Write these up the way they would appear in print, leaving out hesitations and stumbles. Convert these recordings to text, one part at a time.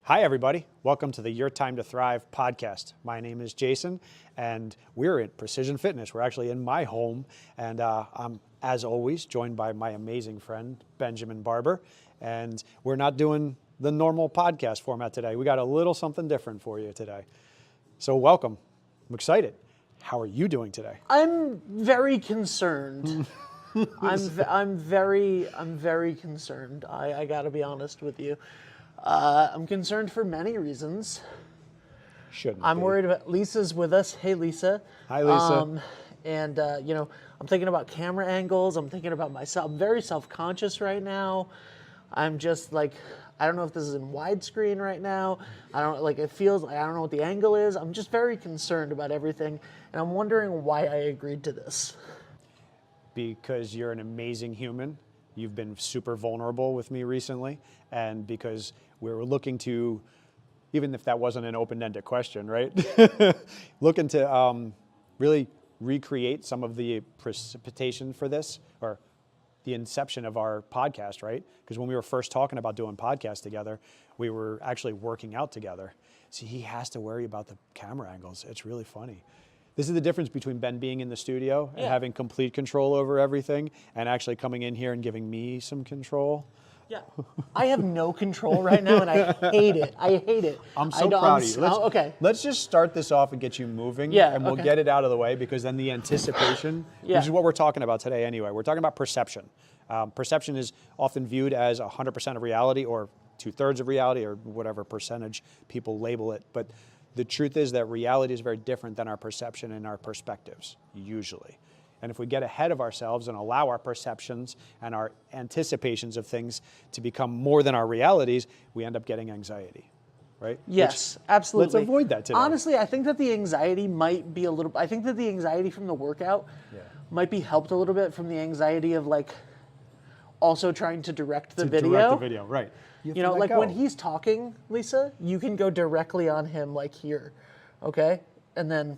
Hi, everybody. Welcome to the Your Time to Thrive podcast. My name is Jason, and we're at Precision Fitness. We're actually in my home, and I'm, as always, joined by my amazing friend, Benjamin Barber. And we're not doing the normal podcast format today. We got a little something different for you today. So welcome. I'm excited. How are you doing today? I'm very concerned. I'm very concerned. I got to be honest with you. I'm concerned for many reasons. Shouldn't I'm be. worried about Lisa's with us. Hey, Lisa. Hi, Lisa. I'm thinking about camera angles. I'm thinking about myself. I'm very self-conscious right now. I'm just like, I don't know if this is in widescreen right now. It feels like I don't know what the angle is. I'm just very concerned about everything, and I'm wondering why I agreed to this. Because you're an amazing human. You've been super vulnerable with me recently, and because we were looking to, even if that wasn't an open-ended question, right? Looking to really recreate some of the precipitation for this, or the inception of our podcast, right? Because when we were first talking about doing podcasts together, we were actually working out together. See, he has to worry about the camera angles. It's really funny. This is the difference between Ben being in the studio and having complete control over everything, and actually coming in here and giving me some control. Yeah, I have no control right now, and I hate it. I hate it. I'm so proud of you. Okay. Let's just start this off and get you moving, and we'll get it out of the way, because then the anticipation, which is what we're talking about today anyway. We're talking about perception. Perception is often viewed as 100% of reality, or 2/3 of reality, or whatever percentage people label it. But the truth is that reality is very different than our perception and our perspectives, usually. And if we get ahead of ourselves and allow our perceptions and our anticipations of things to become more than our realities, we end up getting anxiety, right? Yes, absolutely. Let's avoid that today. Honestly, I think that the anxiety might be I think that the anxiety from the workout might be helped a little bit from the anxiety of also trying to direct the video. Direct the video, right. You know, when he's talking, Lisa, you can go directly on him here, okay? And then,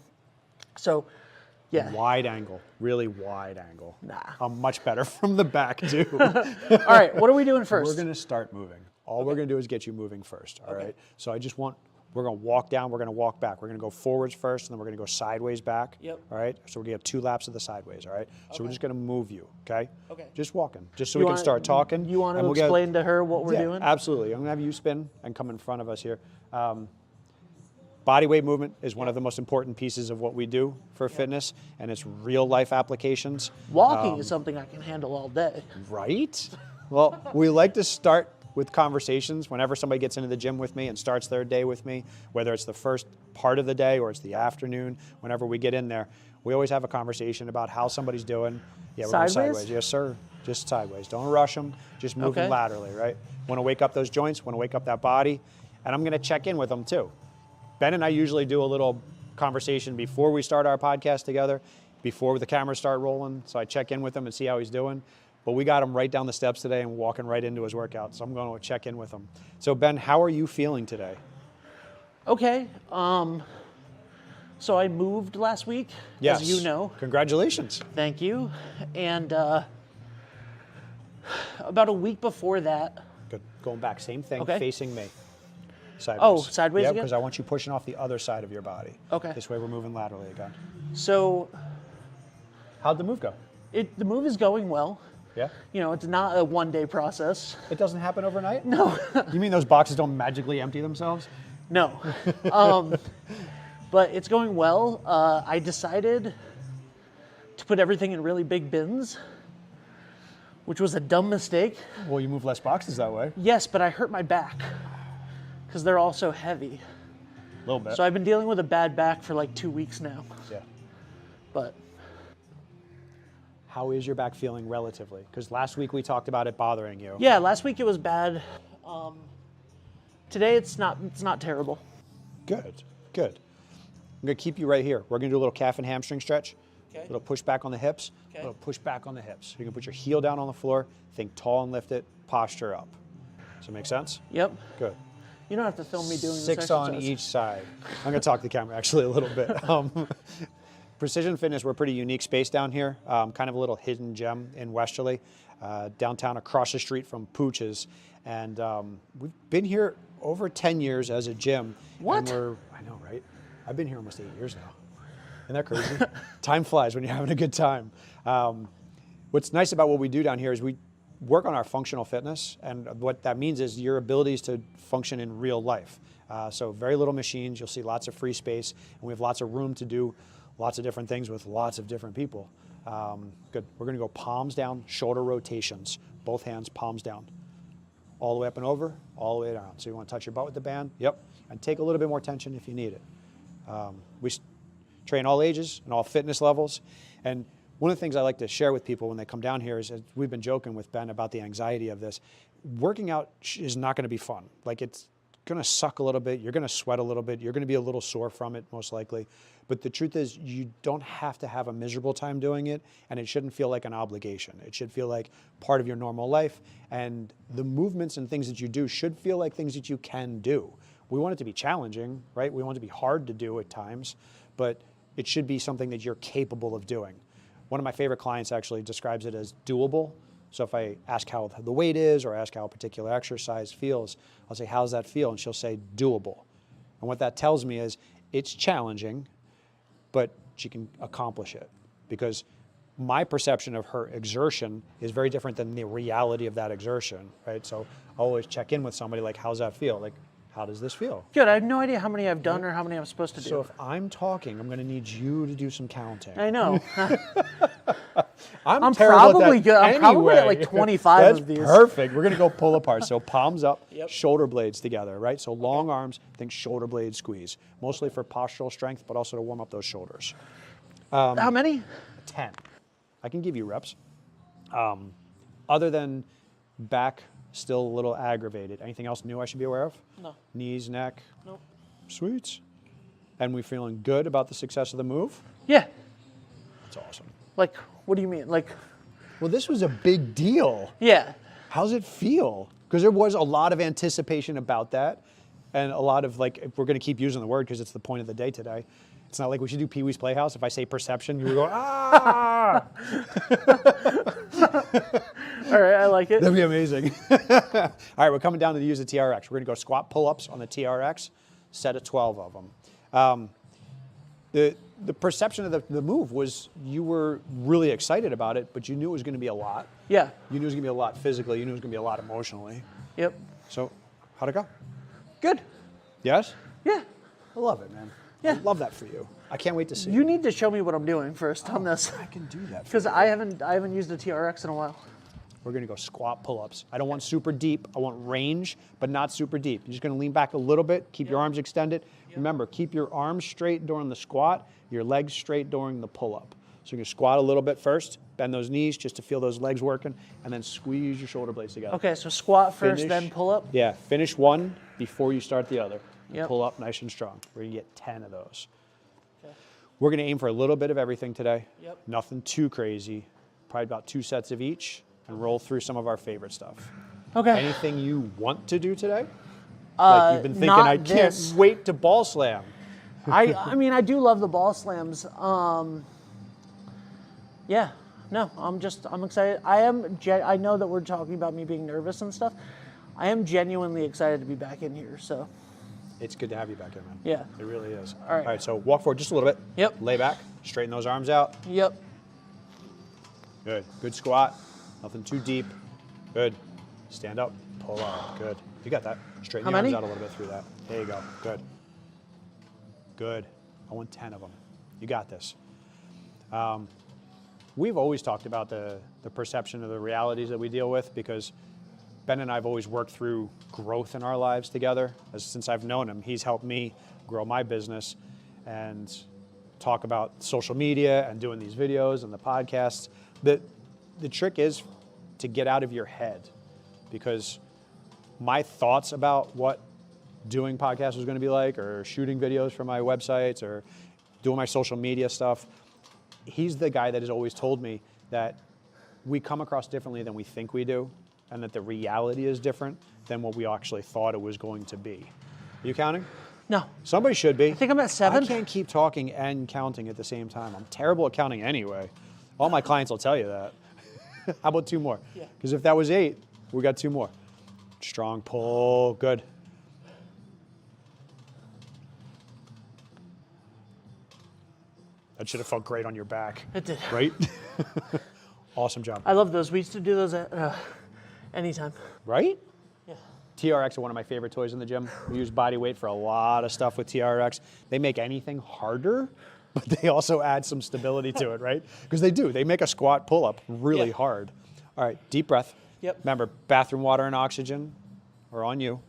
Wide angle, really wide angle. Nah. I'm much better from the back, too. All right, what are we doing first? We're going to start moving. All we're going to do is get you moving first, all right? So we're going to walk down, we're going to walk back. We're going to go forwards first, and then we're going to go sideways back. Yep. All right? So we're going to have 2 laps of the sideways, all right? So we're just going to move you, okay? Okay. Just walking, just so we can start talking. You want to explain to her what we're doing? Absolutely. I'm going to have you spin and come in front of us here. Body weight movement is one of the most important pieces of what we do for fitness, and it's real life applications. Walking is something I can handle all day. Right? Well, we like to start with conversations whenever somebody gets into the gym with me and starts their day with me, whether it's the first part of the day or it's the afternoon. Whenever we get in there, we always have a conversation about how somebody's doing. Yeah, we're going sideways. Yes, sir. Just sideways. Don't rush them. Just moving laterally, right? Want to wake up those joints, want to wake up that body. And I'm going to check in with them too. Ben and I usually do a little conversation before we start our podcast together, before the cameras start rolling. So I check in with him and see how he's doing. But we got him right down the steps today and walking right into his workout. So I'm going to check in with him. So Ben, how are you feeling today? Okay. So I moved last week, as you know. Congratulations. Thank you. And about a week before that. Good. Going back, same thing, facing me. Sideways. Oh, sideways again? Because I want you pushing off the other side of your body. Okay. This way we're moving laterally again. So how'd the move go? The move is going well. Yeah? You know, it's not a one-day process. It doesn't happen overnight? No. You mean those boxes don't magically empty themselves? No. But it's going well. I decided to put everything in really big bins, which was a dumb mistake. Well, you move less boxes that way. Yes, but I hurt my back because they're all so heavy. A little bit. So I've been dealing with a bad back for 2 weeks now. Yeah. But how is your back feeling relatively? Because last week we talked about it bothering you. Yeah, last week it was bad. Today it's not terrible. Good, good. I'm gonna keep you right here. We're gonna do a little calf and hamstring stretch. Okay. A little push back on the hips. A little push back on the hips. You can put your heel down on the floor, think tall and lift it, posture up. Does that make sense? Yep. Good. You don't have to film me doing this 6 on exercise. each side. I'm going to talk to the camera actually a little bit. Precision Fitness, we're a pretty unique space down here, kind of a little hidden gem in Westerly, downtown across the street from Pooch's. And we've been here over 10 years as a gym. What? And I know, right? I've been here almost 8 years now. Isn't that crazy? Time flies when you're having a good time. What's nice about what we do down here is we work on our functional fitness, and what that means is your abilities to function in real life. So very little machines, you'll see lots of free space, and we have lots of room to do lots of different things with lots of different people. Good, we're gonna go palms down, shoulder rotations, both hands palms down. All the way up and over, all the way down. So you wanna touch your butt with the band, yep, and take a little bit more tension if you need it. We train all ages and all fitness levels, and one of the things I like to share with people when they come down here is, we've been joking with Ben about the anxiety of this. Working out is not going to be fun. Like, it's going to suck a little bit. You're going to sweat a little bit. You're going to be a little sore from it, most likely. But the truth is, you don't have to have a miserable time doing it, and it shouldn't feel like an obligation. It should feel like part of your normal life, and the movements and things that you do should feel like things that you can do. We want it to be challenging, right? We want it to be hard to do at times, but it should be something that you're capable of doing. One of my favorite clients actually describes it as doable. So if I ask how the weight is or ask how a particular exercise feels, I'll say, how's that feel? And she'll say, doable. And what that tells me is it's challenging, but she can accomplish it. Because my perception of her exertion is very different than the reality of that exertion, right? So I always check in with somebody like, how's that feel? Like, how does this feel? Good. I have no idea how many I've done or how many I'm supposed to do. So if I'm talking, I'm going to need you to do some counting. I know. I'm probably good. I'm anyway. probably at like 25 That's of these. Perfect. We're going to go pull apart. So palms up, Yep. shoulder blades together, right? So long arms, think shoulder blade squeeze. Mostly for postural strength, but also to warm up those shoulders. How many? 10. I can give you reps. Other than back, still a little aggravated. Anything else new I should be aware of? No. Knees, neck? Nope. Sweet. And we feeling good about the success of the move? Yeah. That's awesome. Like, what do you mean? Like, Well, this was a big deal. yeah. How's it feel? Because there was a lot of anticipation about that, and a lot of, like, if we're going to keep using the word because it's the point of the day today, it's not like we should do Pee Wee's Playhouse. If I say perception, you would go, ah! All right, I like it. That'd be amazing. All right, we're coming down to use the TRX. We're going to go squat pull-ups on the TRX, set of 12 of them. The perception of the move was you were really excited about it, but you knew it was going to be a lot. Yeah. You knew it was going to be a lot physically. You knew it was going to be a lot emotionally. Yep. So how'd it go? Good. Yes? Yeah. I love it, man. Yeah. I love that for you. I can't wait to see. You need to show me what I'm doing first on this, I can do that for because you. I haven't used a TRX in a while. We're going to go squat pull-ups. I don't want super deep. I want range, but not super deep. You're just going to lean back a little bit, keep your arms extended. Remember, keep your arms straight during the squat, your legs straight during the pull-up. So you're going to squat a little bit first, bend those knees just to feel those legs working, and then squeeze your shoulder blades together. Okay, so squat first, Finish. then pull up. Yeah, finish one before you start the other. Yep. Pull up nice and strong. We're going to get 10 of those. We're going to aim for a little bit of everything today. Yep. Nothing too crazy. Probably about 2 sets of each, and roll through some of our favorite stuff. Okay. Anything you want to do today? Like you've been thinking, not I can't this. wait to ball slam. I mean, I do love the ball slams. Yeah. No, I'm excited. I know that we're talking about me being nervous and stuff. I am genuinely excited to be back in here. So, It's good to have you back here, man. Yeah. It really is. All right. All right, so walk forward just a little bit. Yep. Lay back, straighten those arms out. yep. Good. Good squat. Nothing too deep. Good. Stand up. Pull up. Good. You got that. Straighten How the arms many? out a little bit through that. There you go. Good. Good. I want 10 of them. You got this. We've always talked about the perception of the realities that we deal with, because Ben and I have always worked through growth in our lives together. Since I've known him, he's helped me grow my business and talk about social media and doing these videos and the podcasts. The trick is to get out of your head, because my thoughts about what doing podcasts was going to be like, or shooting videos for my websites, or doing my social media stuff, he's the guy that has always told me that we come across differently than we think we do, and that the reality is different than what we actually thought it was going to be. Are you counting? No. Somebody should be. I think I'm at 7. I can't keep talking and counting at the same time. I'm terrible at counting anyway. All my clients will tell you that. How about 2 more? Yeah. Because if that was 8, we got 2 more. Strong pull. Good. That should have felt great on your back. It did. Right? Awesome job. I love those. We used to do those at anytime. Right? Yeah. TRX are one of my favorite toys in the gym. We use body weight for a lot of stuff with TRX. They make anything harder, but they also add some stability to it, right? Because they do. They make a squat pull-up really Yeah. hard. All right, deep breath. Yep. Remember, bathroom water and oxygen are on you.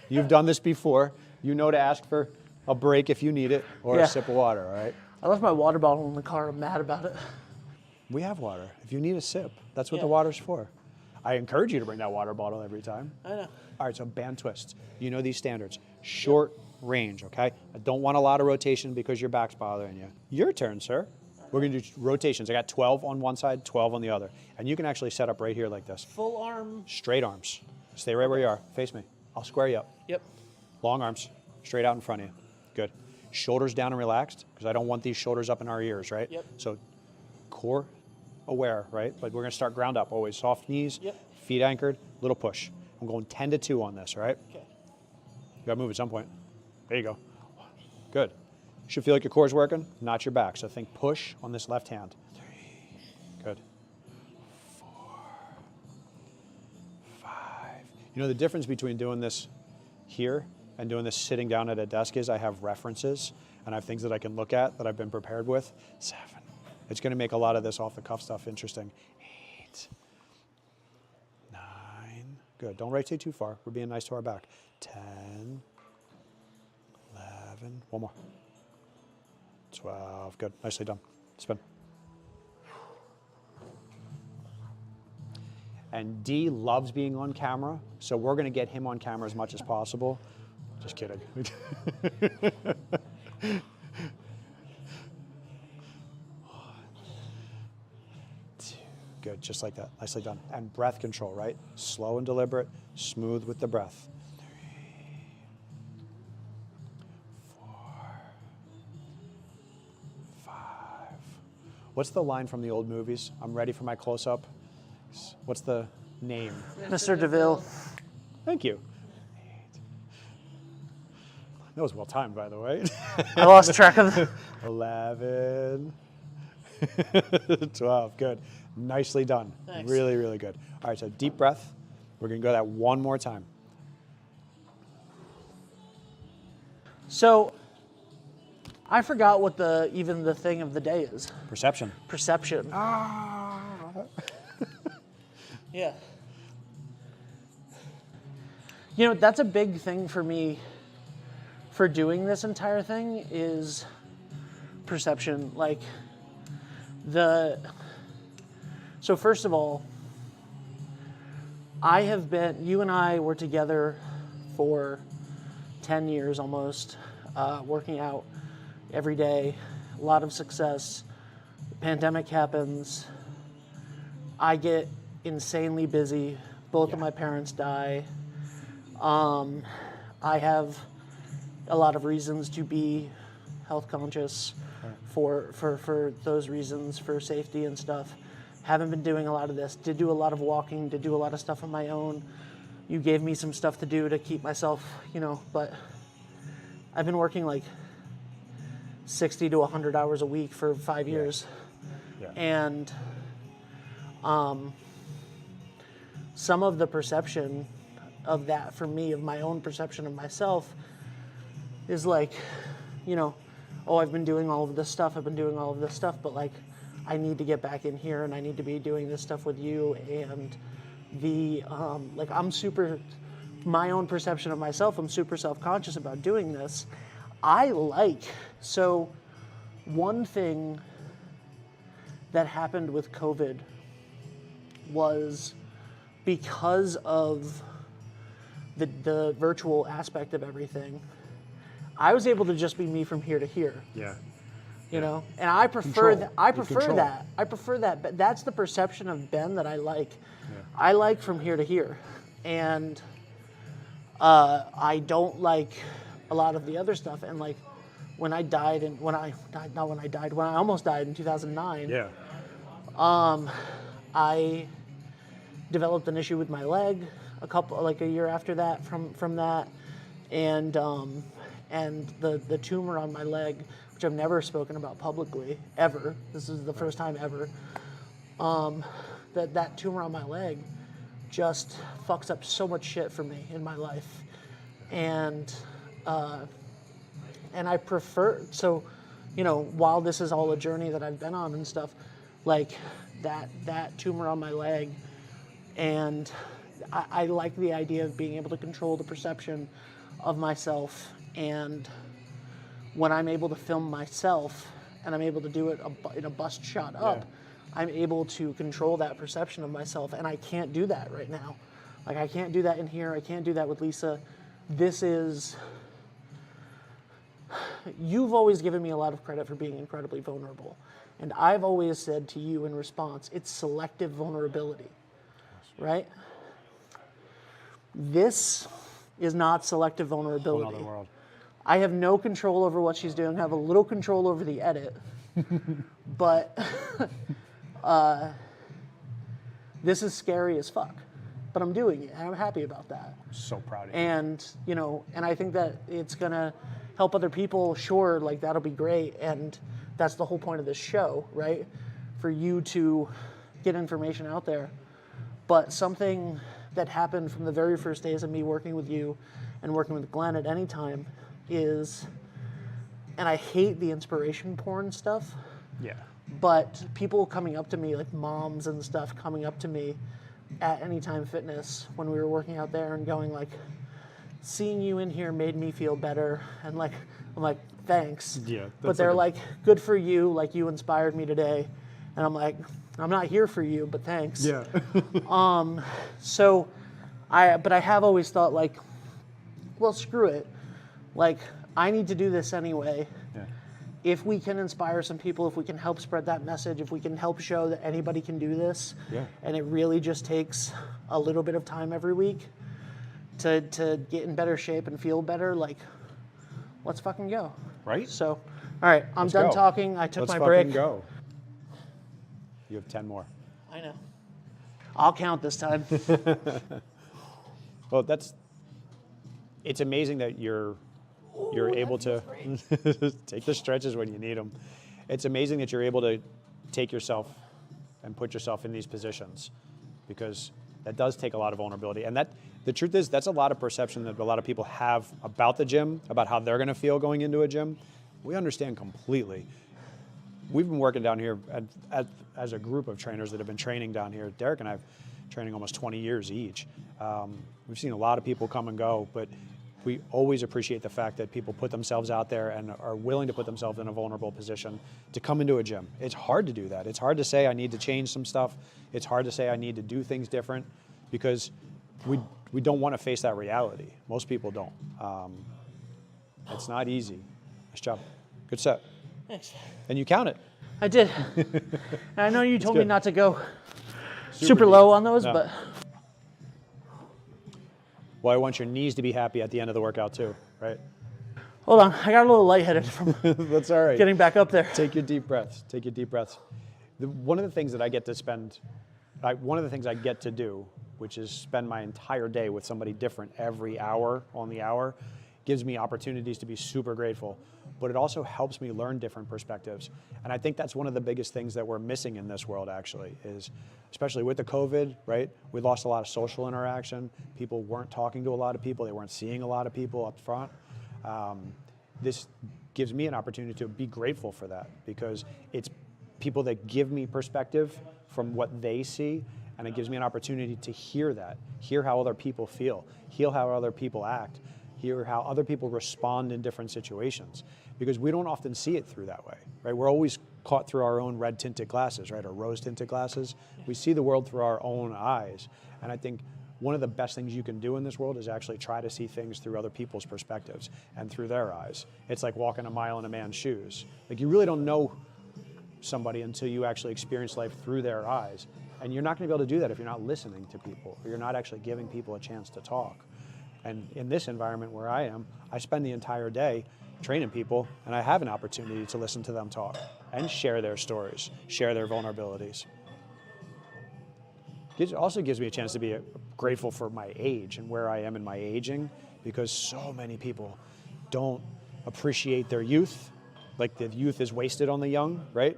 You've done this before. You know to ask for a break if you need it or Yeah. a sip of water, all right? I left my water bottle in the car. I'm mad about it. We have water. If you need a sip, that's what Yeah. the water's for. I encourage you to bring that water bottle every time. I know. All right, so band twists. You know these standards. Short range, okay? I don't want a lot of rotation because your back's bothering you. Your turn, sir. We're gonna do rotations. I got 12 on one side, 12 on the other. And you can actually set up right here like this. Full arm. Straight arms. Stay right where you are. Face me. I'll square you up. Yep. Long arms, straight out in front of you. Good. Shoulders down and relaxed, because I don't want these shoulders up in our ears, right? Yep. So core aware, right? But we're gonna start ground up, always soft knees, Yep. feet anchored, little push. I'm going 10 to 2 on this, all right? Okay. You gotta move at some point. There you go. Good. Should feel like your core's working, not your back. So think push on this left hand. 3. Good. 4. 5. You know the difference between doing this here and doing this sitting down at a desk is I have references and I have things that I can look at that I've been prepared with. 7. It's gonna make a lot of this off the cuff stuff interesting. 8. 9. Good. Don't rotate too far. We're being nice to our back. 10. 11. One more. 12. Good. Nicely done. Spin. And D loves being on camera, so we're going to get him on camera as much as possible. Just kidding. Good. Just like that. Nicely done. And breath control, right? Slow and deliberate, smooth with the breath. 3. 4. 5. What's the line from the old movies? I'm ready for my close-up. What's the name? Mr. DeVille. Thank you. 8. That was well timed, by the way. I lost track of the 11. 12. Good. Nicely done. Thanks. Really, really good. All right, so deep breath. We're going to go that one more time. So I forgot what even the thing of the day is. Perception. Perception. Yeah. You know, that's a big thing for me for doing this entire thing is perception. Like so first of all, you and I were together for 10 years almost, working out every day, a lot of success. The pandemic happens. I get insanely busy. Both of my parents die. I have a lot of reasons to be health conscious for those reasons, for safety and stuff. Haven't been doing a lot of this. Did do a lot of walking, did do a lot of stuff on my own. You gave me some stuff to do to keep myself, but I've been working like 60 to 100 hours a week for 5 years. Yeah. And some of the perception of that for me, of my own perception of myself, is like, oh, I've been doing all of this stuff, but like, I need to get back in here and I need to be doing this stuff with you. And my own perception of myself, I'm super self-conscious about doing this. So one thing that happened with COVID was because of the virtual aspect of everything, I was able to just be me from here to here. Yeah. And I prefer Control. that. I You prefer control. that. I prefer that. But that's the perception of Ben that I like. Yeah. I like from here to here, and I don't like a lot of the other stuff. And like when I almost died in 2009. Yeah. I developed an issue with my leg. a year after that from that, and the tumor on my leg, which I've never spoken about publicly ever. This is the first time ever. That tumor on my leg just fucks up so much shit for me in my life, and I prefer, so, you know, while this is all a journey that I've been on and stuff, like that tumor on my leg, and I like the idea of being able to control the perception of myself, and when I'm able to film myself and I'm able to do it in a bust shot up, Yeah. I'm able to control that perception of myself, and I can't do that right now. Like, I can't do that in here. I can't do that with Lisa. You've always given me a lot of credit for being incredibly vulnerable. And I've always said to you in response, it's selective vulnerability, right? This is not selective vulnerability. Another world. I have no control over what she's doing. I have a little control over the edit. But this is scary as fuck. But I'm doing it, and I'm happy about that. So proud of you. And, you know, and I think that it's going to help other people. Sure, like, that'll be great. And that's the whole point of this show, right? For you to get information out there. But something that happened from the very first days of me working with you and working with Glenn at any time is, and I hate the inspiration porn stuff, Yeah. but people coming up to me, like moms and stuff coming up to me at Anytime Fitness when we were working out there and going like, seeing you in here made me feel better. And like, I'm like, thanks. Yeah, But that's they're like like, good for you. Like, you inspired me today. And I'm like, I'm not here for you, but thanks. Yeah. So but I have always thought like, well, screw it. Like, I need to do this anyway. Yeah. If we can inspire some people, if we can help spread that message, if we can help show that anybody can do this, Yeah. and it really just takes a little bit of time every week to get in better shape and feel better, like, let's fucking go. Right? So, all right, I'm Let's done go. talking. I took Let's my fucking break. go. You have 10 more. I know. I'll count this time. Well, it's amazing that you're able to take the stretches when you need them. It's amazing that you're able to take yourself and put yourself in these positions, because that does take a lot of vulnerability. And the truth is, that's a lot of perception that a lot of people have about the gym, about how they're going to feel going into a gym. We understand completely. We've been working down here as a group of trainers that have been training down here. Derek and I have training almost 20 years each. We've seen a lot of people come and go, but we always appreciate the fact that people put themselves out there and are willing to put themselves in a vulnerable position to come into a gym. It's hard to do that. It's hard to say I need to change some stuff. It's hard to say I need to do things different, because we don't want to face that reality. Most people don't. It's not easy. Nice job. Good set. Thanks. And you count it. I did. And I know you told me good. not to go super deep. low on those, No. but Well, I want your knees to be happy at the end of the workout too, right? hold on. I got a little lightheaded from That's all right. getting back up there. Take your deep breaths. Take your deep breaths. One of the things that I get to one of the things I get to do, which is spend my entire day with somebody different every hour on the hour, gives me opportunities to be super grateful. But it also helps me learn different perspectives. And I think that's one of the biggest things that we're missing in this world, actually, is especially with the COVID, right? We lost a lot of social interaction. People weren't talking to a lot of people. They weren't seeing a lot of people up front. This gives me an opportunity to be grateful for that, because it's people that give me perspective from what they see, and it gives me an opportunity to hear that, hear how other people feel, hear how other people act, hear how other people respond in different situations, because we don't often see it through that way, right? We're always caught through our own red-tinted glasses, right, or rose-tinted glasses. We see the world through our own eyes, and I think one of the best things you can do in this world is actually try to see things through other people's perspectives and through their eyes. It's like walking a mile in a man's shoes. Like, you really don't know somebody until you actually experience life through their eyes. And you're not going to be able to do that if you're not listening to people, or you're not actually giving people a chance to talk. And in this environment where I am, I spend the entire day training people, and I have an opportunity to listen to them talk and share their stories, share their vulnerabilities. also gives me a chance to be grateful for my age and where I am in my aging, because so many people don't appreciate their youth. Like the youth is wasted on the young, right?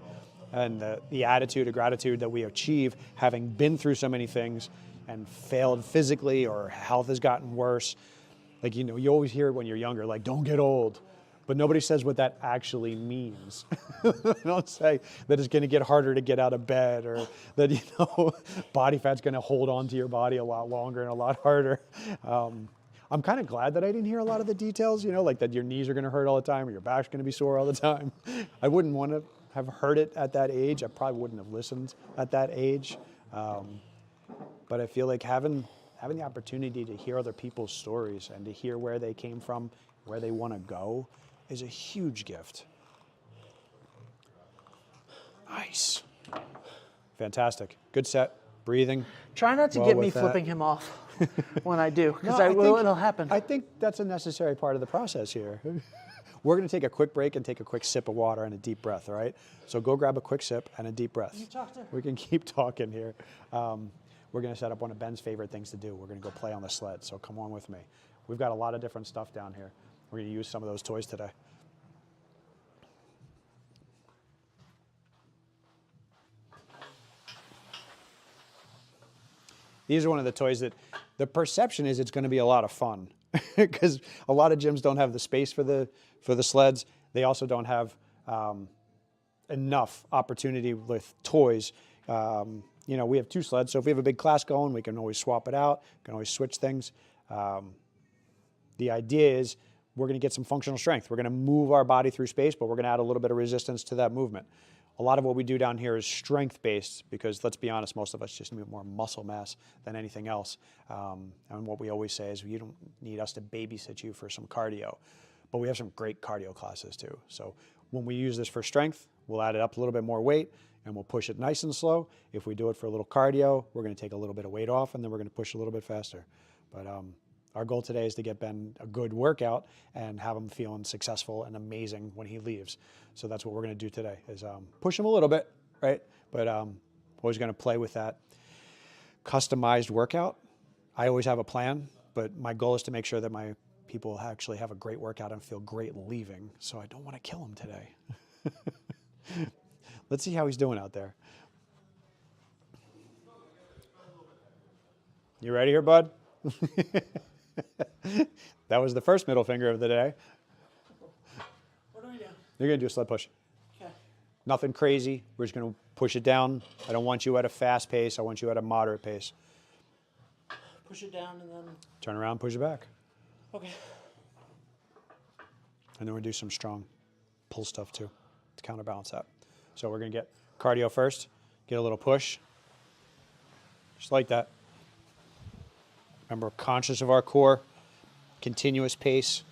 And the attitude of gratitude that we achieve having been through so many things and failed physically or health has gotten worse. Like, you always hear it when you're younger, like, don't get old. But nobody says what that actually means. They don't say that it's going to get harder to get out of bed, or that, body fat's going to hold on to your body a lot longer and a lot harder. I'm kind of glad that I didn't hear a lot of the details, like that your knees are going to hurt all the time or your back's going to be sore all the time. I wouldn't want to have heard it at that age. I probably wouldn't have listened at that age. But I feel like having the opportunity to hear other people's stories and to hear where they came from, where they want to go, is a huge gift. Nice. Fantastic. Good set. Breathing. Try not to well get me with that. flipping him off when I do, because No, it'll happen. I think that's a necessary part of the process here. We're going to take a quick break and take a quick sip of water and a deep breath, all right? So go grab a quick sip and a deep breath. You talk to- We can keep talking here. We're going to set up one of Ben's favorite things to do. We're going to go play on the sled, so come on with me. We've got a lot of different stuff down here. We're going to use some of those toys today. These are one of the toys that the perception is it's going to be a lot of fun, because a lot of gyms don't have the space for the sleds. They also don't have enough opportunity with toys. We have 2 sleds, so if we have a big class going, we can always swap it out, can always switch things. The idea is we're going to get some functional strength. We're going to move our body through space, but we're going to add a little bit of resistance to that movement. A lot of what we do down here is strength-based, because let's be honest, most of us just need more muscle mass than anything else. And what we always say is you don't need us to babysit you for some cardio, but we have some great cardio classes too. So when we use this for strength, we'll add it up a little bit more weight and we'll push it nice and slow. If we do it for a little cardio, we're going to take a little bit of weight off and then we're going to push a little bit faster. But our goal today is to get Ben a good workout and have him feeling successful and amazing when he leaves. So that's what we're going to do today, is push him a little bit, right? But always going to play with that customized workout. I always have a plan, but my goal is to make sure that my people actually have a great workout and feel great leaving. So I don't want to kill him today. Let's see how he's doing out there. You ready here, bud? That was the first middle finger of the day. What do we do? You're going to do a sled push. Okay. Nothing crazy. We're just going to push it down. I don't want you at a fast pace. I want you at a moderate pace. Push it down and then... Turn around, push it back. Okay. And then we'll do some strong pull stuff too to counterbalance that. So we're going to get cardio first, get a little push, just like that. Remember, conscious of our core, continuous pace.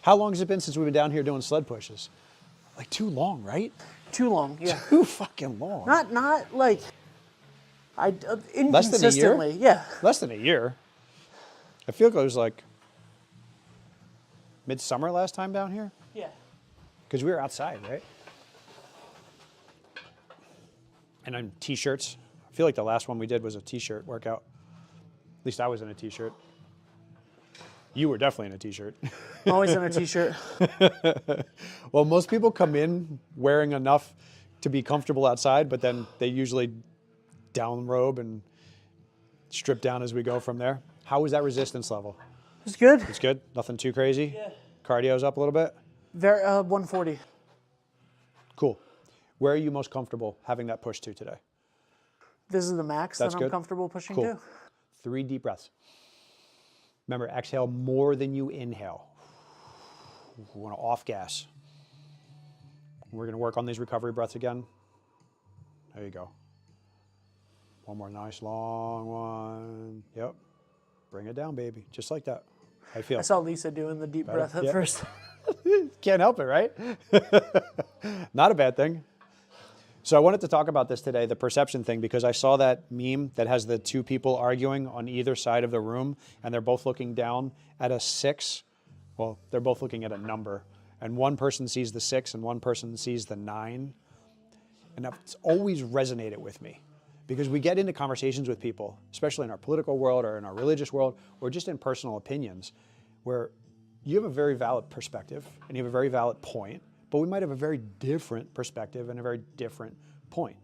How long has it been since we've been down here doing sled pushes? Like too long, right? Too long, yeah. Too fucking long. Not like... inconsistently, Less than a year? yeah. Less than a year. I feel like it was like midsummer last time down here, Yeah. because we were outside, right? And on t-shirts. I feel like the last one we did was a t-shirt workout. At least I was in a t-shirt. You were definitely in a t-shirt. I'm always in a t-shirt. Well, most people come in wearing enough to be comfortable outside, but then they usually downrobe and strip down as we go from there. How was that resistance level? It's good. It's good? Nothing too crazy? Yeah. Cardio's up a little bit? Very 140. Cool. Where are you most comfortable having that push to today? This is the max That's that I'm good. comfortable pushing Cool. to. 3 deep breaths. Remember, exhale more than you inhale. We want to off gas. We're going to work on these recovery breaths again. There you go. One more nice long one. Yep. Bring it down, baby. Just like that. How you feel? I saw Lisa doing the deep breath at Yeah. first. Can't help it, right? Not a bad thing. So I wanted to talk about this today, the perception thing, because I saw that meme that has the 2 people arguing on either side of the room, and they're both looking down at a 6. Well, they're both looking at a number, and one person sees the 6 and one person sees the 9. And that's always resonated with me, Because we get into conversations with people, especially in our political world or in our religious world, or just in personal opinions, where you have a very valid perspective and you have a very valid point, but we might have a very different perspective and a very different point,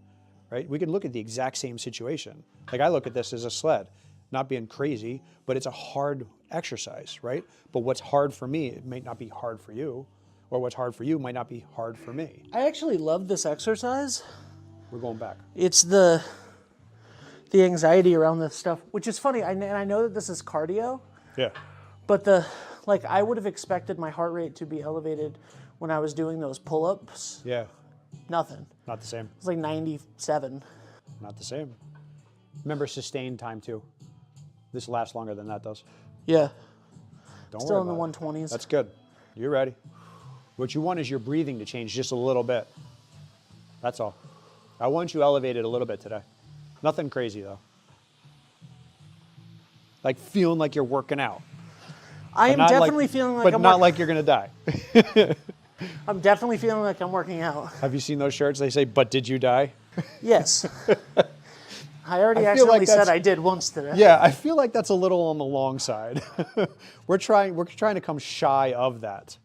right? We can look at the exact same situation. Like I look at this as a sled, not being crazy, but it's a hard exercise, right? But what's hard for me, it might not be hard for you, or what's hard for you might not be hard for me. I actually love this exercise. We're going back. It's the anxiety around this stuff, which is funny. And I know that this is cardio, Yeah. but I would have expected my heart rate to be elevated when I was doing those pull-ups. Yeah. Nothing. Not the same. It's like 97. Not the same. Remember sustained time too. This lasts longer than that does. Yeah. Don't Still worry in the about it. 120s. That's good. You're ready. What you want is your breathing to change just a little bit. That's all. I want you elevated a little bit today. Nothing crazy though. Like feeling like you're working out. I am Not definitely feeling like but I'm not working. like you're gonna die. I'm definitely feeling like I'm working out. Have you seen those shirts? They say, "But did you die?" Yes. I already I feel like accidentally said that's- I did once today. Yeah, I feel like that's a little on the long side. We're trying to come shy of that.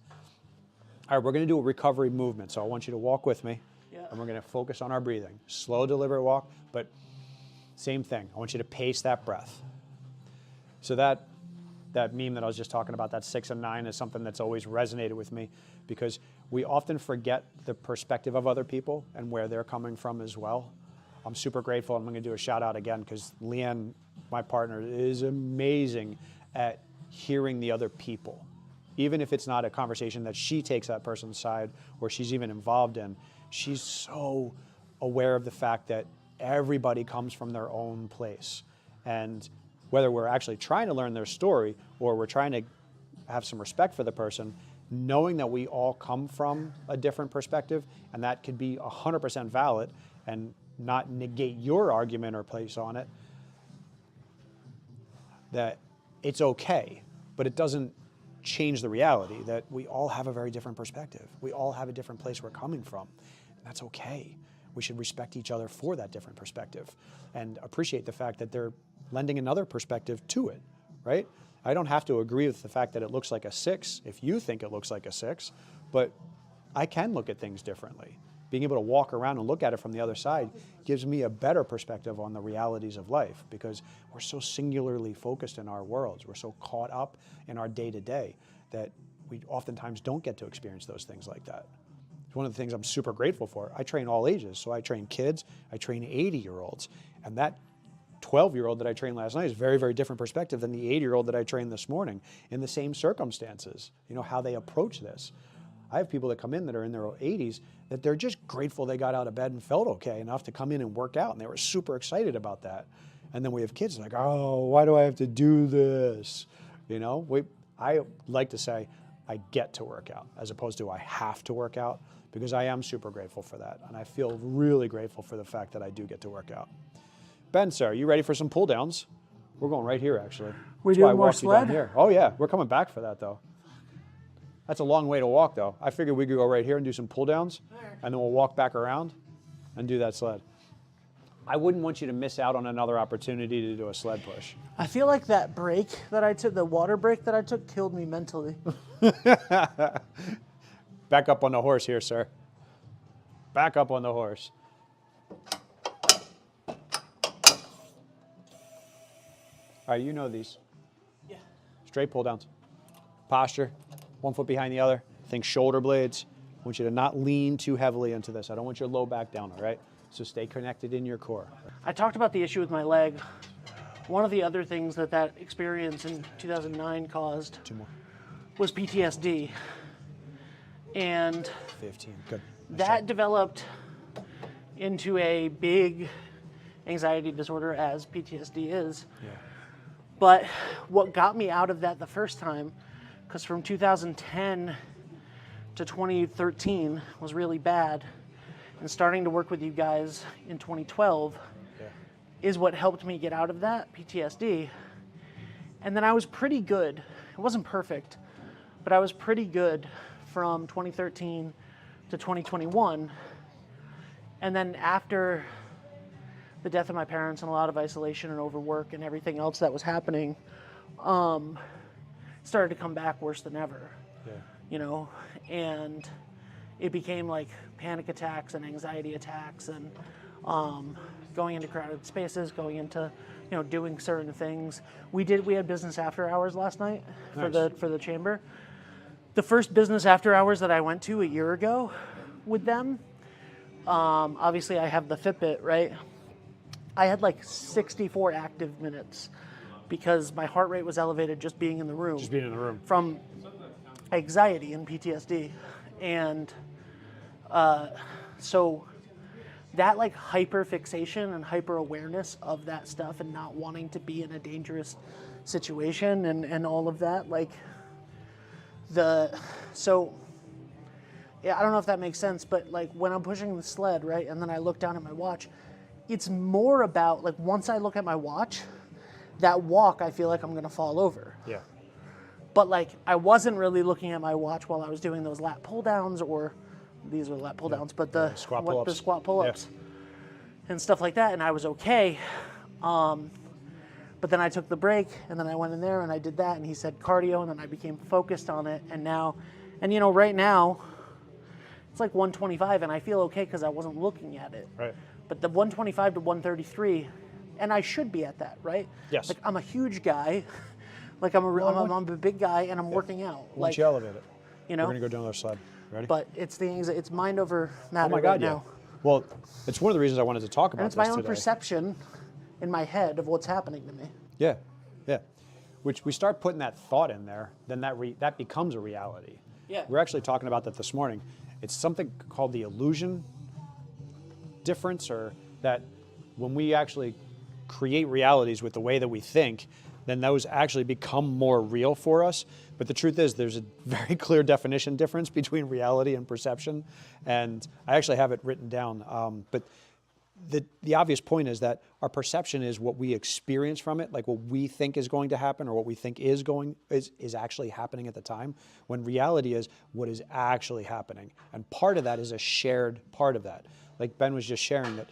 All right, we're going to do a recovery movement. So I want you to walk with me, Yeah. and we're going to focus on our breathing. Slow, deliberate walk, but same thing. I want you to pace that breath. So that meme that I was just talking about, that 6 and 9, is something that's always resonated with me because we often forget the perspective of other people and where they're coming from as well. I'm super grateful. I'm going to do a shout out again because Leanne, my partner, is amazing at hearing the other people. Even if it's not a conversation that she takes that person's side or she's even involved in, she's so aware of the fact that everybody comes from their own place. And whether we're actually trying to learn their story or we're trying to have some respect for the person, knowing that we all come from a different perspective and that could be 100% valid and not negate your argument or place on it, that it's okay, but it doesn't change the reality that we all have a very different perspective. We all have a different place we're coming from. And that's okay. We should respect each other for that different perspective and appreciate the fact that they're lending another perspective to it, right? I don't have to agree with the fact that it looks like a 6 if you think it looks like a 6, but I can look at things differently. Being able to walk around and look at it from the other side gives me a better perspective on the realities of life because we're so singularly focused in our worlds. We're so caught up in our day-to-day that we oftentimes don't get to experience those things like that. It's one of the things I'm super grateful for. I train all ages. So I train kids, I train 80-year-olds, and that 12-year-old that I trained last night is very, very different perspective than the 80-year-old that I trained this morning in the same circumstances, how they approach this. I have people that come in that are in their 80s that they're just grateful they got out of bed and felt okay enough to come in and work out, and they were super excited about that. And then we have kids like, oh, why do I have to do this? I like to say I get to work out as opposed to I have to work out because I am super grateful for that. And I feel really grateful for the fact that I do get to work out. Ben, sir, are you ready for some pull downs? We're going right here, actually. We That's why I doing more walked you down sled? here. Oh, yeah. We're coming back for that, though. That's a long way to walk, though. I figured we could go right here and do some pull downs, and then we'll walk back around and do that sled. I wouldn't want you to miss out on another opportunity to do a sled push. I feel like that break that I took, the water break that I took, killed me mentally. Back up on the horse here, sir. Back up on the horse. All right, you know these. Yeah. Straight pull downs. Posture, 1 foot behind the other. Think shoulder blades. I want you to not lean too heavily into this. I don't want your low back down, all right? So stay connected in your core. I talked about the issue with my leg. One of the other things that experience in 2009 caused 2 more. was PTSD. And 15, good. Nice that job. developed into a big anxiety disorder, as PTSD is. Yeah. But what got me out of that the first time, because from 2010 to 2013 was really bad, and starting to work with you guys in 2012 is what helped me get out of that PTSD. And then I was pretty good. It wasn't perfect, but I was pretty good from 2013 to 2021. And then after the the death of my parents and a lot of isolation and overwork and everything else that was happening, started to come back worse than ever. Yeah. You know, and it became like panic attacks and anxiety attacks and going into crowded spaces, going into, you know, doing certain things. We had business after hours last night for the chamber. The first business after hours that I went to a year ago with them, obviously I have the Fitbit, right? I had like 64 active minutes because my heart rate was elevated just being in the room. Just being in the room. From anxiety and PTSD. And so that like hyper fixation and hyper awareness of that stuff and not wanting to be in a dangerous situation and all of that, like so yeah, I don't know if that makes sense, but like when I'm pushing the sled, right, and then I look down at my watch, it's more about like once I look at my watch, that walk I feel like I'm gonna fall over. Yeah. But like I wasn't really looking at my watch while I was doing those lat pull downs, or these are lat pull downs, but the squat what, pull-ups. the squat pull ups and stuff like that, and I was okay. But then I took the break, and then I went in there and I did that, and he said cardio, and then I became focused on it, and now, and you know, right now, it's like 125, and I feel okay because I wasn't looking at it. Right. But the 125 to 133, and I should be at that, right? Yes. Like I'm a huge guy, like I'm a big guy, and I'm working out. Once Like you elevate it, you know. we're gonna go down another slide. Ready? But it's the anxiety, it's mind over matter oh my God, right yeah. now. Well, it's one of the reasons I wanted to talk about And it's this my own today. perception in my head of what's happening to me. Yeah, yeah. Which we start putting that thought in there, then that becomes a reality. Yeah. We're actually talking about that this morning. It's something called the illusion difference, or that when we actually create realities with the way that we think, then those actually become more real for us. But the truth is there's a very clear definition difference between reality and perception. And I actually have it written down. But the obvious point is that our perception is what we experience from it, like what we think is going to happen or what we think is actually happening at the time, when reality is what is actually happening. And part of that is a shared part of that. Like Ben was just sharing that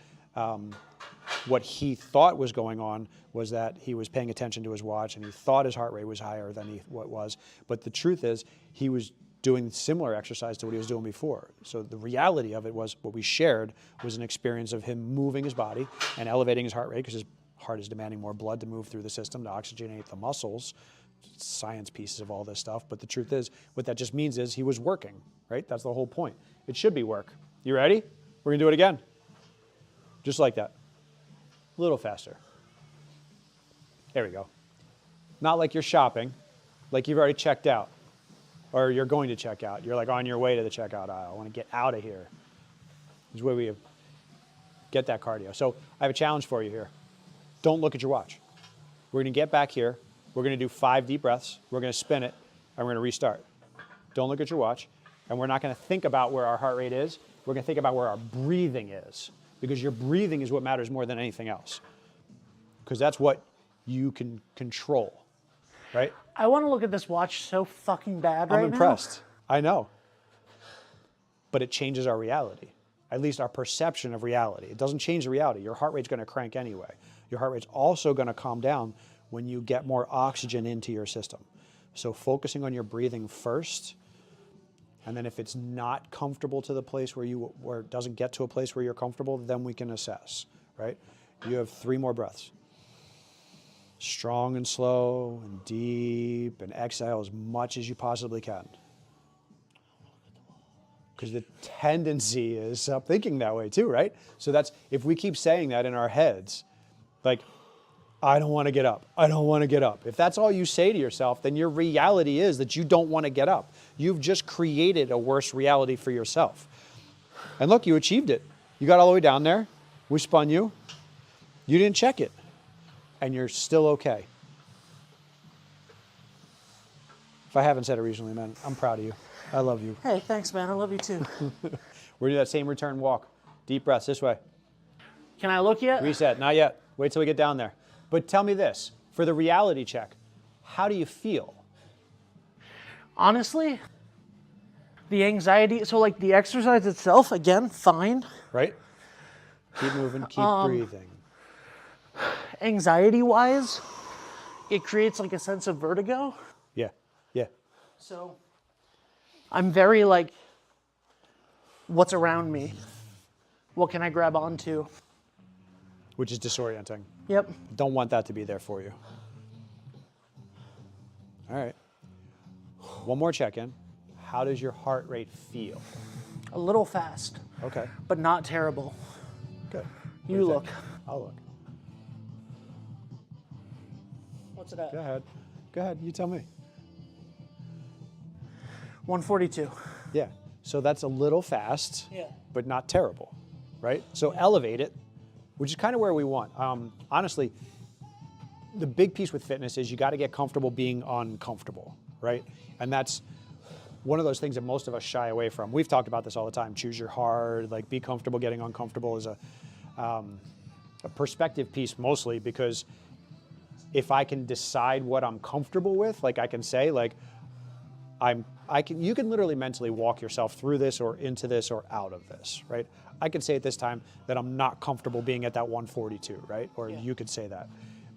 what he thought was going on was that he was paying attention to his watch and he thought his heart rate was higher than what was. But the truth is he was doing similar exercise to what he was doing before. So the reality of it was what we shared was an experience of him moving his body and elevating his heart rate because his heart is demanding more blood to move through the system to oxygenate the muscles. Science pieces of all this stuff. But the truth is what that just means is he was working, right? That's the whole point. It should be work. You ready? We're gonna do it again. Just like that. A little faster. There we go. Not like you're shopping, like you've already checked out, or you're going to check out. You're like on your way to the checkout aisle. I want to get out of here. This is where we get that cardio. So I have a challenge for you here. Don't look at your watch. We're going to get back here. We're going to do 5 deep breaths. We're going to spin it, and we're going to restart. Don't look at your watch, and we're not going to think about where our heart rate is. We're going to think about where our breathing is, because your breathing is what matters more than anything else, because that's what you can control, right? I want to look at this watch so fucking bad right now. I'm impressed. I know. But it changes our reality, at least our perception of reality. It doesn't change the reality. Your heart rate's going to crank anyway. Your heart rate's also going to calm down when you get more oxygen into your system. So focusing on your breathing first, and then if it's not comfortable to the place where it doesn't get to a place where you're comfortable, then we can assess, right? You have 3 more breaths. Strong and slow and deep, and exhale as much as you possibly can. Because the tendency is thinking that way too, right? So that's, if we keep saying that in our heads, like, I don't want to get up. I don't want to get up. If that's all you say to yourself, then your reality is that you don't want to get up. You've just created a worse reality for yourself. And look, you achieved it. You got all the way down there. We spun you. You didn't check it. And you're still okay. If I haven't said it recently, man, I'm proud of you. I love you. Hey, thanks, man. I love you too. We're going to do that same return walk. Deep breaths this way. Can I look yet? Reset. Not yet. Wait till we get down there. But tell me this. For the reality check, how do you feel? Honestly, the anxiety, so like the exercise itself, again, fine. Right? Keep moving. Keep breathing. anxiety-wise, it creates like a sense of vertigo. Yeah. Yeah. So I'm very like, what's around me? What can I grab onto? Which is disorienting. Yep. Don't want that to be there for you. All right. One more check-in. How does your heart rate feel? A little fast, Okay. but not terrible. Good. You look. I'll look. What's it at? Go ahead. Go ahead. You tell me. 142. Yeah. So that's a little fast, Yeah. but not terrible, right? So elevate it, which is kind of where we want. Honestly, the big piece with fitness is you got to get comfortable being uncomfortable, right? And that's one of those things that most of us shy away from. We've talked about this all the time. Choose your hard, like be comfortable getting uncomfortable is a perspective piece mostly, because if I can decide what I'm comfortable with, like I can say, like you can literally mentally walk yourself through this or into this or out of this, right? I could say at this time that I'm not comfortable being at that 142, right? Or Yeah. you could say that.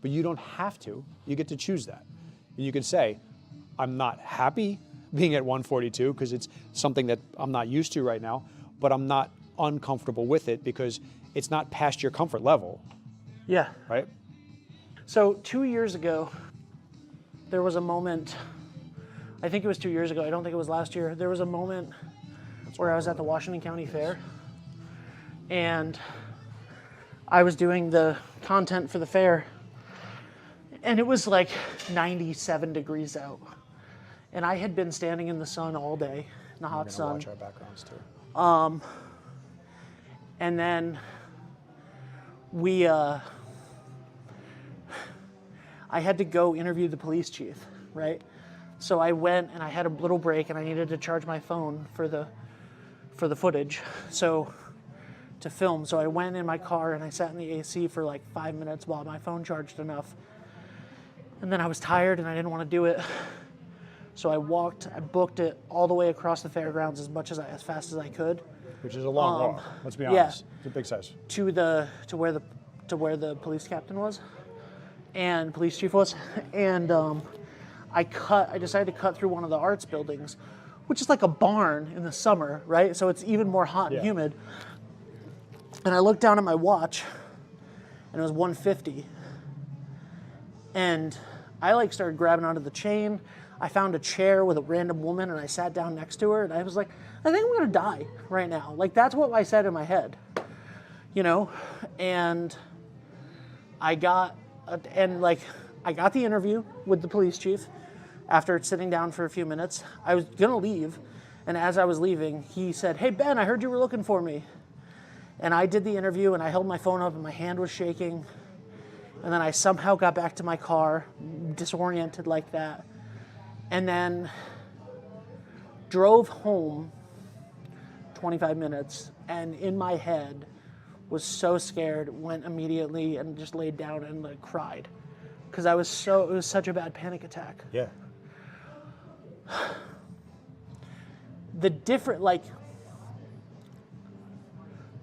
But you don't have to. You get to choose that. And you can say, I'm not happy being at 142 because it's something that I'm not used to right now, but I'm not uncomfortable with it because it's not past your comfort level, Yeah. right? So 2 years ago, there was a moment, I think it was 2 years ago, I don't think it was last year, there was a moment where I was at the Washington County Fair and I was doing the content for the fair and it was like 97 degrees out. And I had been standing in the sun all day, in the hot We're gonna sun. watch our backgrounds too. And then I had to go interview the police chief, right? So I went and I had a little break and I needed to charge my phone for the footage, so to film. So I went in my car and I sat in the AC for like 5 minutes while my phone charged enough. And then I was tired and I didn't want to do it. So I booked it all the way across the fairgrounds as fast as I could. Which is a long walk, let's be yeah. honest. It's a big size. to where the police captain was and police chief was, and I decided to cut through one of the arts buildings, which is like a barn in the summer, right? So it's even more hot and humid. And I looked down at my watch and it was 1:50, and I like started grabbing onto the chain. I found a chair with a random woman and I sat down next to her and I was like, I think I'm gonna die right now. Like that's what I said in my head, you know? And I got the interview with the police chief after sitting down for a few minutes. I was gonna leave, and as I was leaving, he said, "Hey Ben, I heard you were looking for me." And I did the interview and I held my phone up and my hand was shaking. And then I somehow got back to my car, disoriented like that. And then drove home 25 minutes, and in my head was so scared, went immediately and just laid down and like cried because it was such a bad panic attack. Yeah.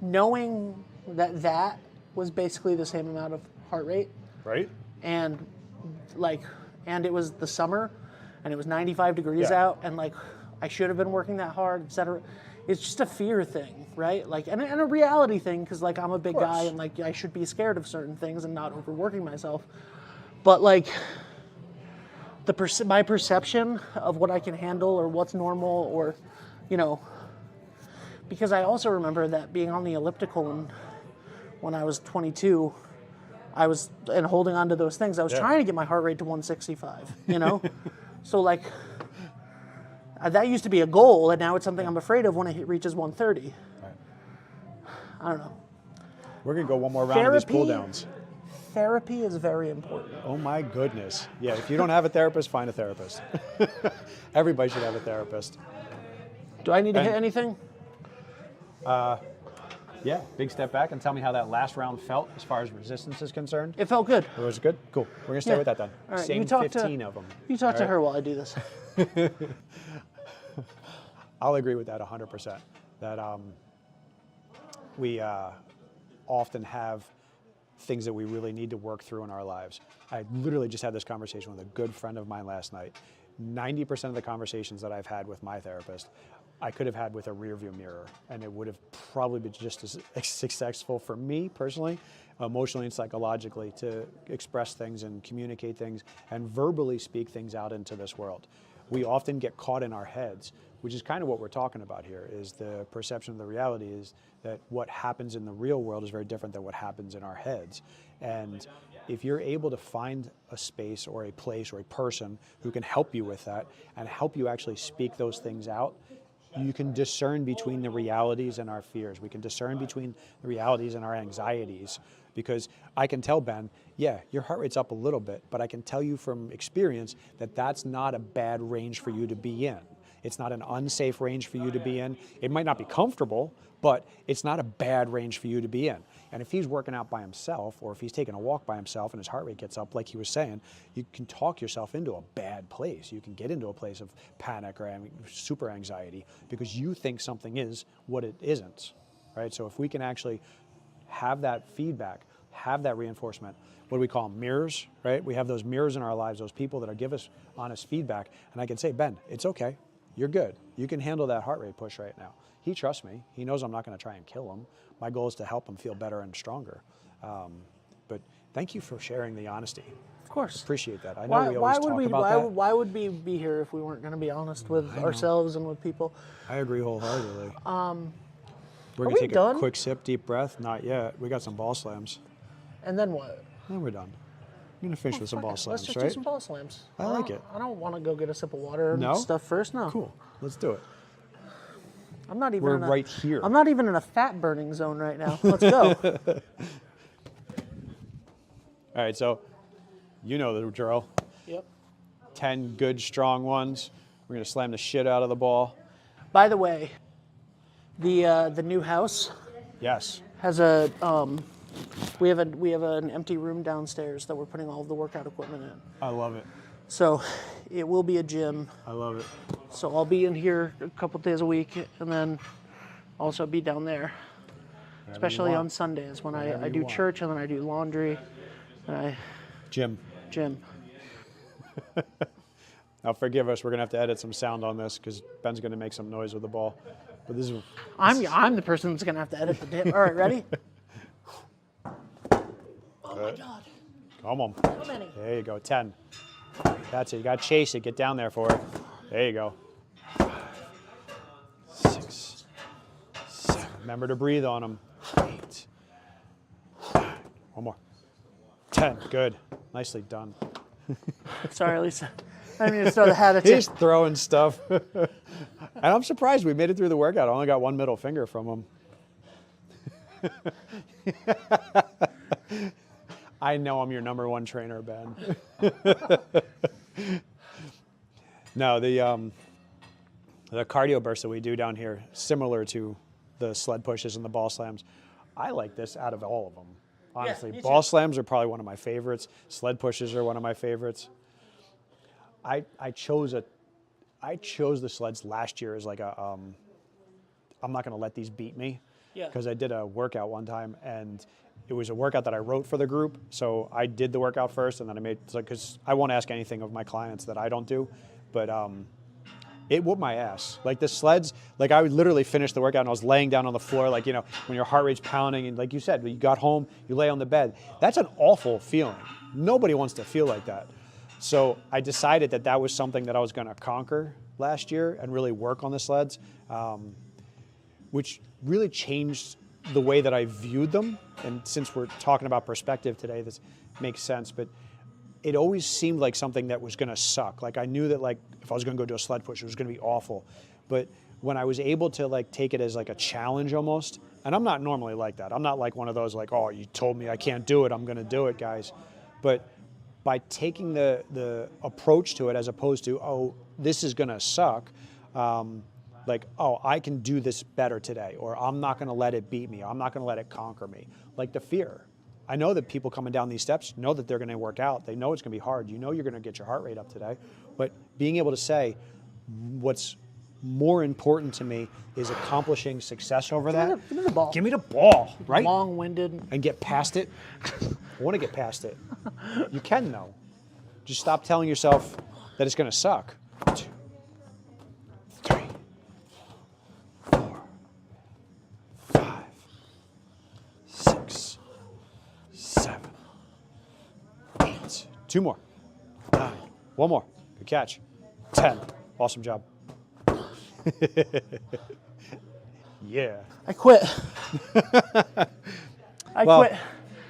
Knowing that was basically the same amount of heart rate, Right? and it was the summer and it was 95 degrees Yeah. out, and like I should have been working that hard, etc. It's just a fear thing, right? Like, and a reality thing, because like I'm a big guy and like I should be scared of certain things and not overworking myself. But like my perception of what I can handle or what's normal, or you know, because I also remember that being on the elliptical when I was 22, and holding on to those things, I was trying to get my heart rate to 165, you know? So like, that used to be a goal, and now it's something I'm afraid of when it reaches 130. Right. I don't know. We're gonna go one more round of these pull downs. Therapy is very important. Oh my goodness. Yeah, if you don't have a therapist, find a therapist. Everybody should have a therapist. Do I need to hit anything? Yeah, big step back and tell me how that last round felt as far as resistance is concerned. It felt good. It was good? Cool. We're gonna stay Yeah. with that then. All right, Same you talk 15 of them. You talk All to right? her while I do this. I'll agree with that 100%. That we often have things that we really need to work through in our lives. I literally just had this conversation with a good friend of mine last night. 90% of the conversations that I've had with my therapist, I could have had with a rearview mirror, and it would have probably been just as successful for me personally, emotionally and psychologically, to express things and communicate things and verbally speak things out into this world. We often get caught in our heads, which is kind of what we're talking about here, is the perception of the reality is that what happens in the real world is very different than what happens in our heads. And if you're able to find a space or a place or a person who can help you with that and help you actually speak those things out, you can discern between the realities and our fears. We can discern between the realities and our anxieties, because I can tell Ben, yeah, your heart rate's up a little bit, but I can tell you from experience that that's not a bad range for you to be in. It's not an unsafe range for you to be in. It might not be comfortable, but it's not a bad range for you to be in. And if he's working out by himself, or if he's taking a walk by himself and his heart rate gets up, like he was saying, you can talk yourself into a bad place. You can get into a place of panic or super anxiety because you think something is what it isn't, right? So if we can actually have that feedback, have that reinforcement, what do we call them? Mirrors, right? We have those mirrors in our lives, those people that are give us honest feedback. And I can say, Ben, it's okay. You're good. You can handle that heart rate push right now. He trusts me. He knows I'm not going to try and kill him. My goal is to help him feel better and stronger. But thank you for sharing the honesty. Of course. Appreciate that. I know we always talk about that. Why would we be here if we weren't going to be honest with ourselves and with people? I agree wholeheartedly. We're Are going we to take done? a quick sip, deep breath. Not yet. We got some ball slams. And then what? Then we're done. I'm going to finish with some Fuck ball it. slams, Let's just right? do some ball slams. I like it. I don't want to go get a sip of water and No? stuff first. No. Cool. Let's do it. I'm not even. We're in a, right here. I'm not even in a fat burning zone right now. Let's go. All right, so you know the drill. Yep. 10 good, strong ones. We're going to slam the shit out of the ball. By the way, the new house Yes. has a we have an empty room downstairs that we're putting all of the workout equipment in. I love it. So it will be a gym. I love it. So I'll be in here a couple days a week, and then also be down there, especially on Sundays when I do church, and then I do laundry, and I Jim. gym. Now forgive us. We're going to have to edit some sound on this because Ben's going to make some noise with the ball. But this is. I'm the person that's gonna have to edit the damn. All right, ready? Oh my God! Come on. How many? There you go. 10. That's it. You got to chase it. Get down there for it. There you go. 6, 7. Remember to breathe on them. 8. 9. One more. 10. Good. Nicely done. Sorry, Lisa. I didn't mean to throw the hat at you. He's throwing stuff. And I'm surprised we made it through the workout. I only got one middle finger from him. I know I'm your number one trainer, Ben. No, the cardio bursts that we do down here, similar to the sled pushes and the ball slams, I like this out of all of them. Honestly, me too. ball slams are probably one of my favorites. Sled pushes are one of my favorites. I chose the sleds last year as like a I'm not going to let these beat me, Yeah. because I did a workout one time and it was a workout that I wrote for the group. So I did the workout first and then I made, because I won't ask anything of my clients that I don't do, but it whooped my ass. Like the sleds, like I would literally finish the workout and I was laying down on the floor, like, you know, when your heart rate's pounding and like you said, when you got home, you lay on the bed. That's an awful feeling. Nobody wants to feel like that. So I decided that that was something that I was going to conquer last year and really work on the sleds, which really changed the way that I viewed them. And since we're talking about perspective today, this makes sense. But it always seemed like something that was going to suck. Like I knew that like if I was going to go do a sled push, it was going to be awful. But when I was able to like take it as like a challenge almost, and I'm not normally like that. I'm not like one of those like, oh, you told me I can't do it, I'm going to do it, guys. But by taking the approach to it as opposed to, oh, this is going to suck, like, oh, I can do this better today, or I'm not going to let it beat me, I'm not going to let it conquer me. Like the fear. I know that people coming down these steps know that they're going to work out. They know it's going to be hard. You know you're going to get your heart rate up today. But being able to say what's more important to me is accomplishing success over that. Give me the ball. Give me the ball, right? Long-winded. And get past it. I want to get past it. You can, though. Just stop telling yourself that it's going to suck. 2, 3, 4, 5, 6, 7, 8. 2 more. 9. 1 more. Good catch. 10. Awesome job. Yeah. I quit. I Well, quit.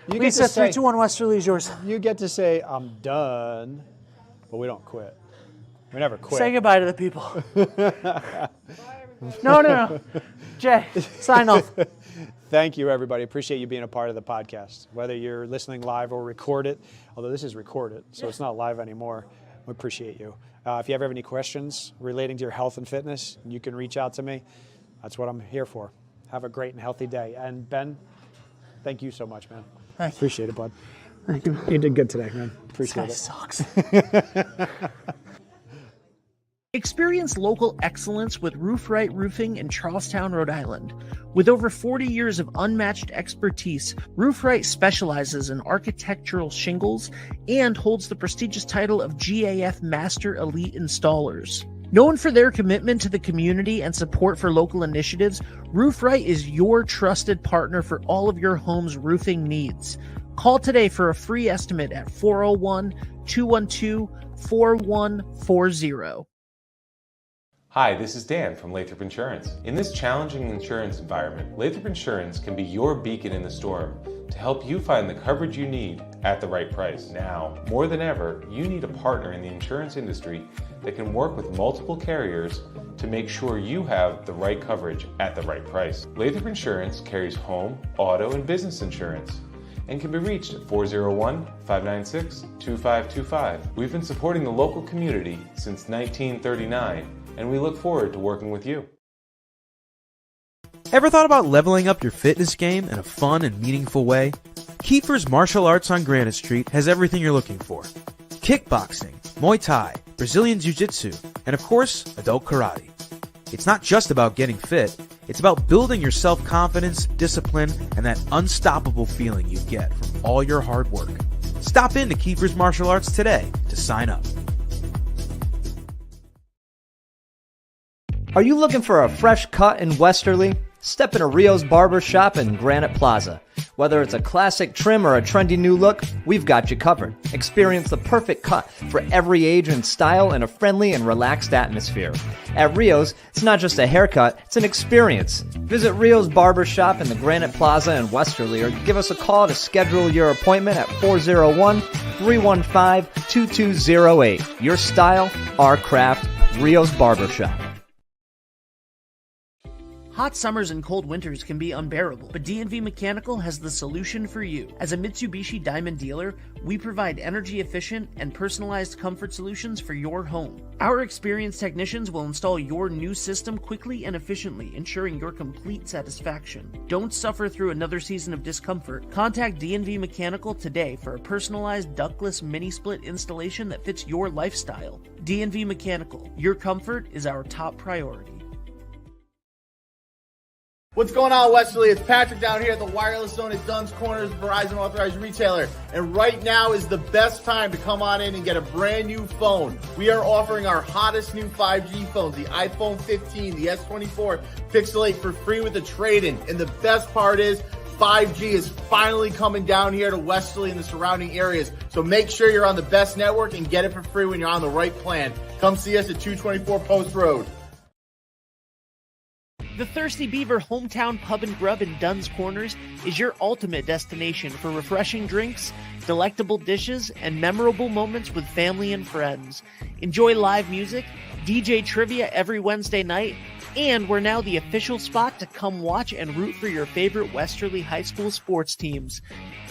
You get Lisa, to say, 3, 2, 1, Westerly is yours. you get to say, I'm done, but we don't quit. We never quit. Say goodbye to the people. No. Jay, sign off. Thank you, everybody. Appreciate you being a part of the podcast. Whether you're listening live or record it, although this is recorded, so it's not live anymore, we appreciate you. If you ever have any questions relating to your health and fitness, you can reach out to me. That's what I'm here for. Have a great and healthy day. And Ben, thank you so much, man. Thank you. Appreciate it, bud. Thank you. You did good today, man. This Appreciate guy it. sucks. Experience local excellence with Roof Right Roofing in Charlestown, Rhode Island. With over 40 years of unmatched expertise, Roof Right specializes in architectural shingles and holds the prestigious title of GAF Master Elite Installers. Known for their commitment to the community and support for local initiatives, Roof Right is your trusted partner for all of your home's roofing needs. Call today for a free estimate at 401-212-4140. Hi, this is Dan from Lathrop Insurance. In this challenging insurance environment, Lathrop Insurance can be your beacon in the storm to help you find the coverage you need at the right price. Now, more than ever, you need a partner in the insurance industry that can work with multiple carriers to make sure you have the right coverage at the right price. Lathrop Insurance carries home, auto, and business insurance and can be reached at 401-596-2525. We've been supporting the local community since 1939, and we look forward to working with you. Ever thought about leveling up your fitness game in a fun and meaningful way? Kiefer's Martial Arts on Granite Street has everything you're looking for. Kickboxing, Muay Thai, Brazilian Jiu-Jitsu, and of course, adult karate. It's not just about getting fit, it's about building your self-confidence, discipline, and that unstoppable feeling you get from all your hard work. Stop in to Kiefer's Martial Arts today to sign up. Are you looking for a fresh cut in Westerly? Step into Rio's Barber Shop in Granite Plaza. Whether it's a classic trim or a trendy new look, we've got you covered. Experience the perfect cut for every age and style in a friendly and relaxed atmosphere. At Rio's, it's not just a haircut, it's an experience. Visit Rio's Barber Shop in the Granite Plaza in Westerly or give us a call to schedule your appointment at 401-315-2208. Your style, our craft, Rio's Barber Shop. Hot summers and cold winters can be unbearable, but D&V Mechanical has the solution for you. As a Mitsubishi Diamond dealer, we provide energy-efficient and personalized comfort solutions for your home. Our experienced technicians will install your new system quickly and efficiently, ensuring your complete satisfaction. Don't suffer through another season of discomfort. Contact D&V Mechanical today for a personalized ductless mini-split installation that fits your lifestyle. D&V Mechanical, your comfort is our top priority. What's going on, Westerly? It's Patrick down here at the Wireless Zone at Dunn's Corners, Verizon authorized retailer. And right now is the best time to come on in and get a brand new phone. We are offering our hottest new 5G phones, the iPhone 15, the S24 Pixel 8 for free with a trade-in. And the best part is 5G is finally coming down here to Westerly and the surrounding areas. So make sure you're on the best network and get it for free when you're on the right plan. Come see us at 224 Post Road. The Thirsty Beaver Hometown Pub and Grub in Dunn's Corners is your ultimate destination for refreshing drinks, delectable dishes, and memorable moments with family and friends. Enjoy live music, DJ trivia every Wednesday night, and we're now the official spot to come watch and root for your favorite Westerly High School sports teams.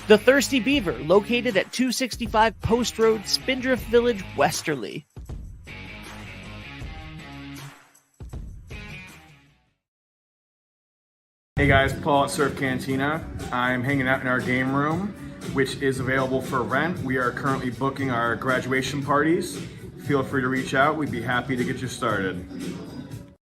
The Thirsty Beaver, located at 265 Post Road, Spindrift Village, Westerly. Hey guys, Paul at Surf Cantina. I'm hanging out in our game room, which is available for rent. We are currently booking our graduation parties. Feel free to reach out. We'd be happy to get you started.